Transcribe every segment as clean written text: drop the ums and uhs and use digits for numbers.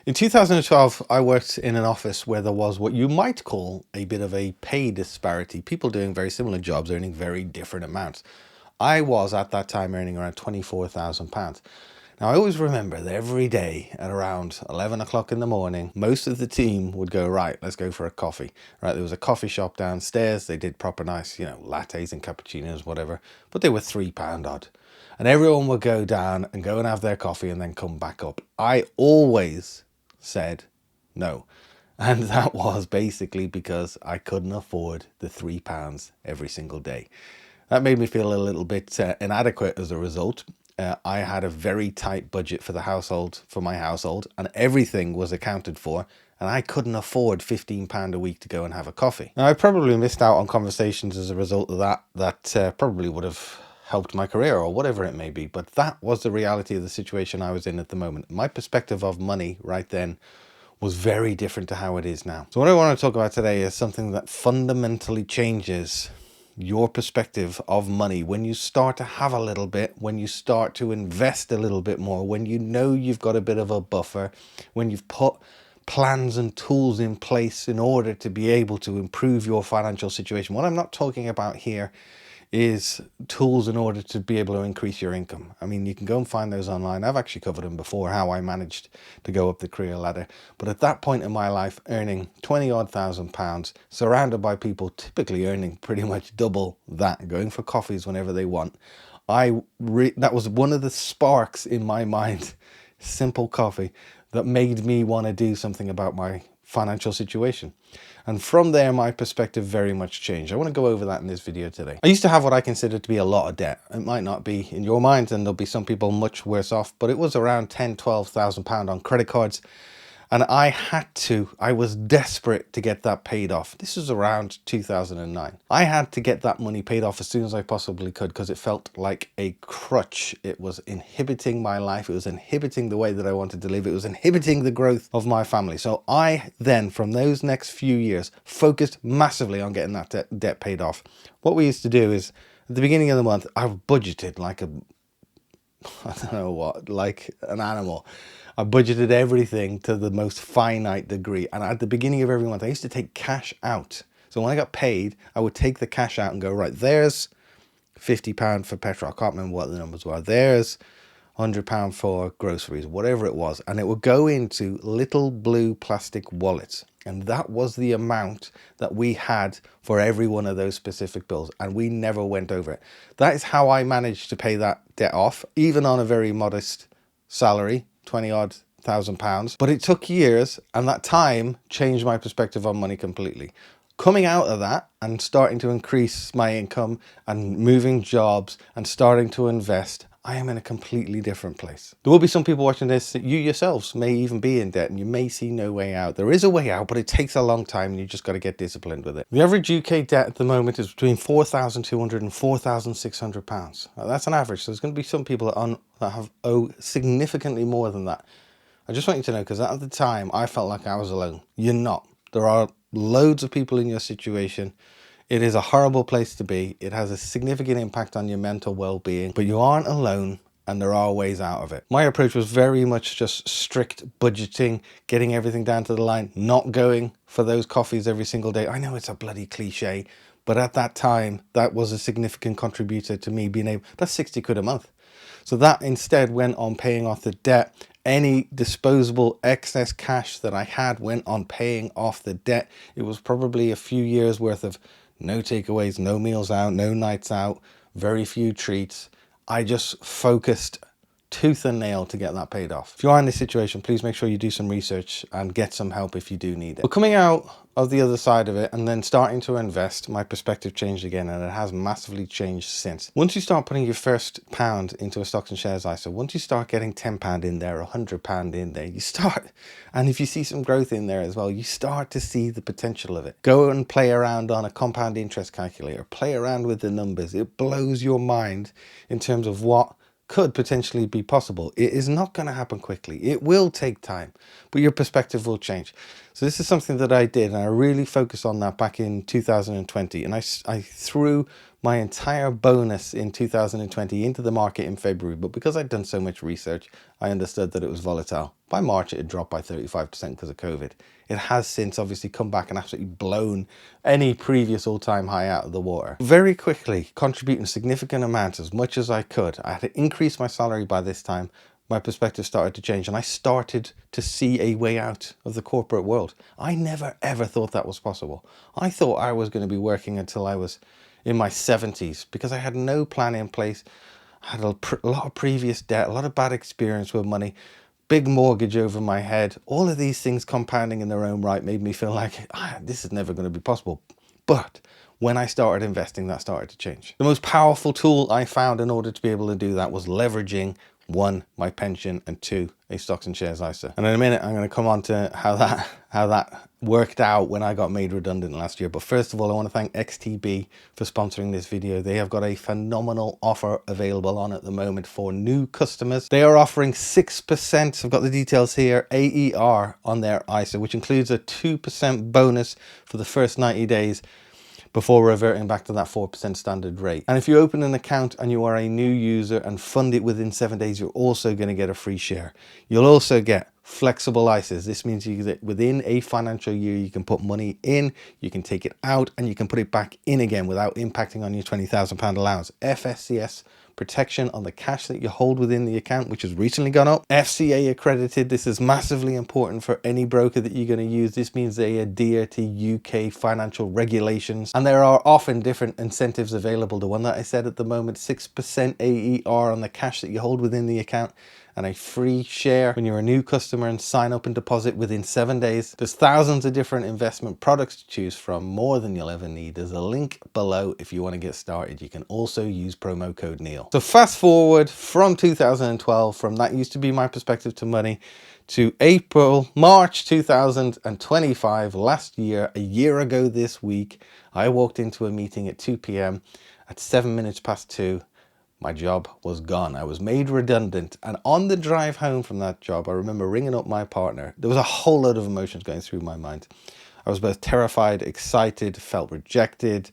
In 2012, I worked in an office where there was what you might call a bit of a pay disparity. People doing very similar jobs earning very different amounts. I was at that time earning around £24,000. Now, I always remember that every day at around 11 o'clock in the morning, most of the team would go, right, let's go for a coffee. Right, there was a coffee shop downstairs. They did proper nice, lattes and cappuccinos, whatever, but they were £3 odd. And everyone would go down and go and have their coffee and then come back up. I always said no. And that was basically because I couldn't afford the £3 every single day. That made me feel a little bit inadequate as a result. I had a very tight budget for my household, and everything was accounted for, and I couldn't afford £15 a week to go and have a coffee. Now, I probably missed out on conversations as a result of that probably would have helped my career or whatever it may be, but that was the reality of the situation I was in at the moment. My perspective of money right then was very different to how it is now. So what I want to talk about today is something that fundamentally changes your perspective of money when you start to have a little bit, when you start to invest a little bit more, when you know you've got a bit of a buffer, when you've put plans and tools in place in order to be able to improve your financial situation. What I'm not talking about here is tools in order to be able to increase your income. I mean, you can go and find those online. I've actually covered them before, how I managed to go up the career ladder. But at that point in my life, earning 20 odd £1,000, surrounded by people typically earning pretty much double that, going for coffees whenever they want, that was one of the sparks in my mind, simple coffee, that made me want to do something about my financial situation. And from there, my perspective very much changed. I want to go over that in this video today. I used to have what I consider to be a lot of debt. It might not be in your mind, and there'll be some people much worse off, but it was around £10,000–12,000 on credit cards. And I was desperate to get that paid off. This was around 2009. I had to get that money paid off as soon as I possibly could because it felt like a crutch. It was inhibiting my life. It was inhibiting the way that I wanted to live. It was inhibiting the growth of my family. So I then, from those next few years, focused massively on getting that debt paid off. What we used to do is, at the beginning of the month, I budgeted like like an animal. I budgeted everything to the most finite degree. And at the beginning of every month, I used to take cash out. So when I got paid, I would take the cash out and go, right, there's £50 for petrol. I can't remember what the numbers were. There's £100 for groceries, whatever it was. And it would go into little blue plastic wallets. And that was the amount that we had for every one of those specific bills. And we never went over it. That is how I managed to pay that debt off, even on a very modest salary, 20 odd £1,000. But it took years, and that time changed my perspective on money completely. Coming out of that and starting to increase my income and moving jobs and starting to invest, I am in a completely different place. There will be some people watching this that you yourselves may even be in debt and you may see no way out. There is a way out, but it takes a long time and you just got to get disciplined with it. The average UK debt at the moment is between £4,200 and £4,600. That's an average. So there's going to be some people that owe significantly more than that. I just want you to know, because at the time I felt like I was alone. You're not. There are loads of people in your situation. It is a horrible place to be. It has a significant impact on your mental well-being, but you aren't alone and there are ways out of it. My approach was very much just strict budgeting, getting everything down to the line, not going for those coffees every single day. I know it's a bloody cliche, but at that time, that was a significant contributor to me being able, that's 60 quid a month. So that instead went on paying off the debt. Any disposable excess cash that I had went on paying off the debt. It was probably a few years worth of no takeaways, no meals out, no nights out, very few treats. I just focused tooth and nail to get that paid off. If you are in this situation, please make sure you do some research and get some help if you do need it. But coming out of the other side of it and then starting to invest, my perspective changed again, and it has massively changed since. Once you start putting your first pound into a stocks and shares ISA, once you start getting £10 in there, £100 in there, you start, and if you see some growth in there as well, you start to see the potential of it. Go and play around on a compound interest calculator, play around with the numbers. It blows your mind in terms of what could potentially be possible. It is not going to happen quickly. It will take time, but your perspective will change. So this is something that I did, and I really focused on that back in 2020. And I threw my entire bonus in 2020 into the market in February, but because I'd done so much research, I understood that it was volatile. By March, it had dropped by 35% because of COVID. It has since obviously come back and absolutely blown any previous all-time high out of the water. Very quickly, contributing significant amounts, as much as I could. I had to increase my salary by this time. My perspective started to change and I started to see a way out of the corporate world. I never ever thought that was possible. I thought I was going to be working until I was in my 70s because I had no plan in place. I had a lot of previous debt, a lot of bad experience with money, big mortgage over my head. All of these things compounding in their own right made me feel like this is never going to be possible. But when I started investing, that started to change. The most powerful tool I found in order to be able to do that was leveraging, one, my pension, and two, a stocks and shares ISA. And in a minute, I'm going to come on to how that worked out when I got made redundant last year. But first of all, I want to thank XTB for sponsoring this video. They have got a phenomenal offer available on at the moment for new customers. They are offering 6%, I've got the details here, AER on their ISA, which includes a 2% bonus for the first 90 days. Before reverting back to that 4% standard rate. And if you open an account and you are a new user and fund it within 7 days, you're also going to get a free share. You'll also get flexible ISAs. This means within a financial year, you can put money in, you can take it out, and you can put it back in again without impacting on your £20,000 allowance. FSCS protection on the cash that you hold within the account, which has recently gone up. FCA accredited. This is massively important for any broker that you're going to use. This means they adhere to UK financial regulations, and there are often different incentives available. The one that I said at the moment, 6% AER on the cash that you hold within the account, and a free share when you're a new customer and sign up and deposit within 7 days. There's thousands of different investment products to choose from, more than you'll ever need. There's a link below if you want to get started. You can also use promo code Neil. So fast forward from 2012, from that used to be my perspective to money, to March 2025, last year, a year ago this week, I walked into a meeting at 2 p.m. At 7 minutes past 2, my job was gone. I was made redundant. And on the drive home from that job, I remember ringing up my partner. There was a whole load of emotions going through my mind. I was both terrified, excited, felt rejected.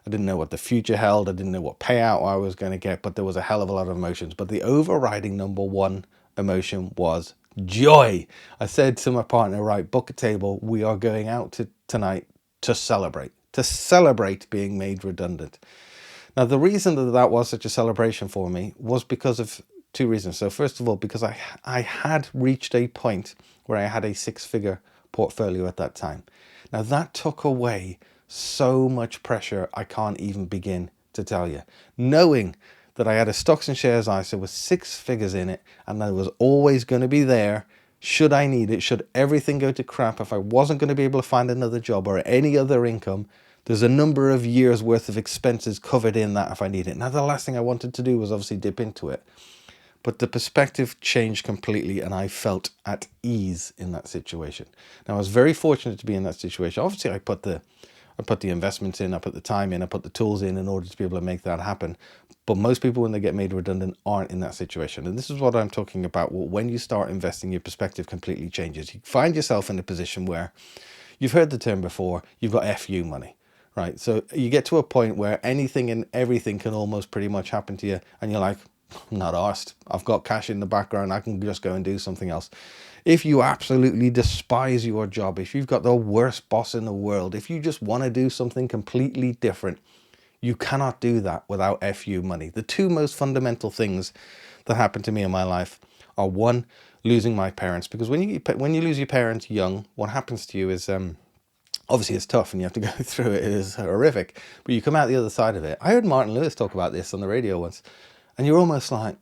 I didn't know what the future held. I didn't know what payout I was going to get, but there was a hell of a lot of emotions. But the overriding number one emotion was joy. I said to my partner, right, book a table. We are going out tonight to celebrate being made redundant. Now, the reason that was such a celebration for me was because of two reasons. So first of all, because I had reached a point where I had a 6-figure portfolio at that time. Now, that took away so much pressure I can't even begin to tell you. Knowing that I had a stocks and shares ISA with 6 figures in it, and that was always going to be there should I need it, should everything go to crap, if I wasn't going to be able to find another job or any other income, there's a number of years worth of expenses covered in that if I need it. Now, the last thing I wanted to do was obviously dip into it. But the perspective changed completely and I felt at ease in that situation. Now, I was very fortunate to be in that situation. Obviously, I put the investments in, I put the time in, I put the tools in order to be able to make that happen. But most people, when they get made redundant, aren't in that situation. And this is what I'm talking about. Well, when you start investing, your perspective completely changes. You find yourself in a position where you've heard the term before, you've got FU money. Right, so you get to a point where anything and everything can almost pretty much happen to you, and you're like, I'm not arsed. I've got cash in the background. I can just go and do something else. If you absolutely despise your job, if you've got the worst boss in the world, if you just want to do something completely different, you cannot do that without FU money. The two most fundamental things that happened to me in my life are, one, losing my parents. Because when you lose your parents young, what happens to you is obviously it's tough and you have to go through it. It is horrific, but you come out the other side of it. I heard Martin Lewis talk about this on the radio once, and you're almost like,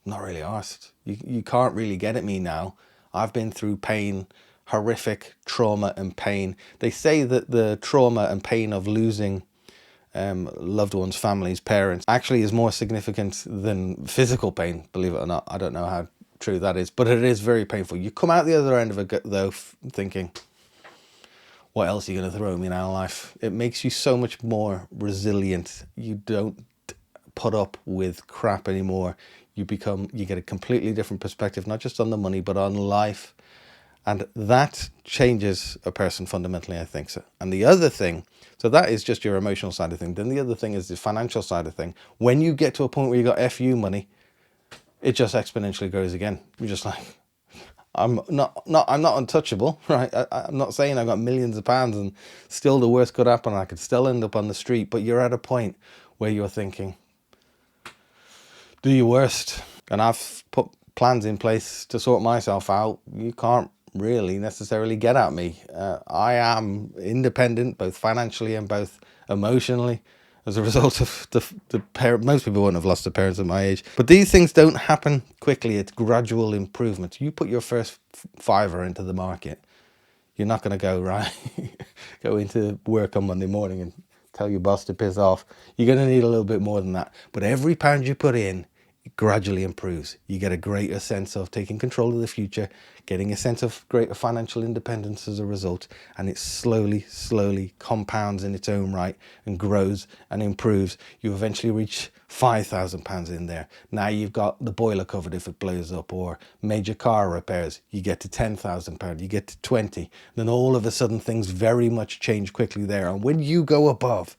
not really arsed. You can't really get at me now. I've been through pain, horrific trauma and pain. They say that the trauma and pain of losing loved ones, families, parents actually is more significant than physical pain, believe it or not. I don't know how true that is, but it is very painful. You come out the other end of it though thinking, what else are you going to throw me now in life? It makes you so much more resilient. You don't put up with crap anymore. You get a completely different perspective, not just on the money, but on life. And that changes a person fundamentally, I think so. And the other thing So that is just your emotional side of thing. Then the other thing is the financial side of thing. When you get to a point where you got FU money, it just exponentially grows again. You're just like, I'm not untouchable, right? I'm not saying I've got millions of pounds and still the worst could happen. I could still end up on the street, but you're at a point where you're thinking, do your worst. And I've put plans in place to sort myself out. You can't really necessarily get at me. I am independent, both financially and both emotionally, as a result of the parent. Most people wouldn't have lost their parents at my age, but these things don't happen quickly. It's gradual improvement. You put your first fiver into the market, you're not going to go right go into work on Monday morning and tell your boss to piss off. You're going to need a little bit more than that, but every pound you put in, it gradually improves. You get a greater sense of taking control of the future, getting a sense of greater financial independence as a result, and it slowly compounds in its own right and grows and improves. You eventually reach £5,000 in there. Now you've got the boiler covered if it blows up, or major car repairs. You get to £10,000, you get to 20. Then all of a sudden things very much change quickly there. And when you go above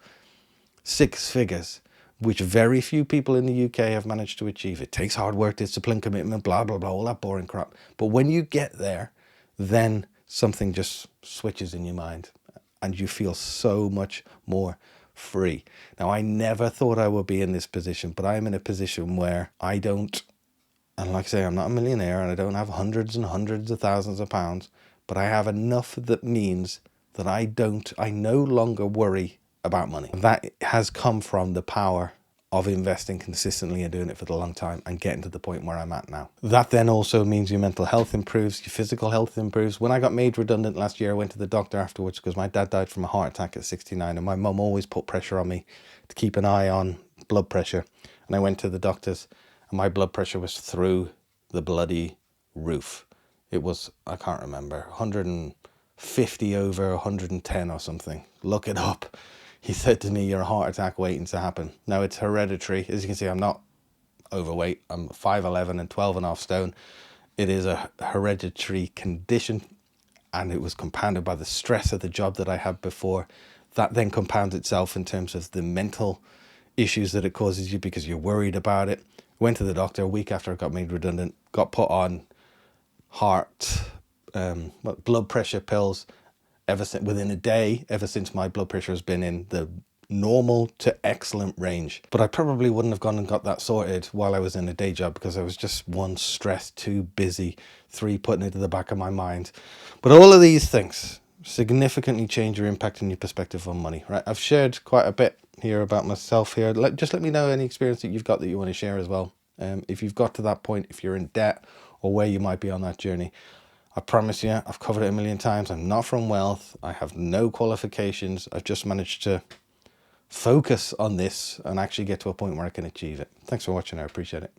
6 figures, which very few people in the UK have managed to achieve. It takes hard work, discipline, commitment, blah, blah, blah, all that boring crap. But when you get there, then something just switches in your mind and you feel so much more free. Now, I never thought I would be in this position, but I'm in a position where I don't, and like I say, I'm not a millionaire and I don't have hundreds and hundreds of thousands of pounds, but I have enough that means that I no longer worry about money. That has come from the power of investing consistently and doing it for the long time and getting to the point where I'm at now. That then also means your mental health improves, your physical health improves. When I got made redundant last year, I went to the doctor afterwards because my dad died from a heart attack at 69 and my mum always put pressure on me to keep an eye on blood pressure. And I went to the doctors and my blood pressure was through the bloody roof. It was, I can't remember, 150 over 110 or something. Look it up. He said to me, you're a heart attack waiting to happen. Now, it's hereditary. As you can see, I'm not overweight. I'm 5'11" and 12.5 stone. It is a hereditary condition, and it was compounded by the stress of the job that I had before. That then compounds itself in terms of the mental issues that it causes you because you're worried about it. Went to the doctor a week after I got made redundant, got put on blood pressure pills. Within a day, ever since my blood pressure has been in the normal to excellent range. But I probably wouldn't have gone and got that sorted while I was in a day job because I was just 1, stressed, 2, busy, 3, putting it to the back of my mind. But all of these things significantly change your impact and your perspective on money, right? I've shared quite a bit here about myself here. Just let me know any experience that you've got that you want to share as well. If you've got to that point, if you're in debt or where you might be on that journey. I promise you, I've covered it a million times. I'm not from wealth. I have no qualifications. I've just managed to focus on this and actually get to a point where I can achieve it. Thanks for watching. I appreciate it.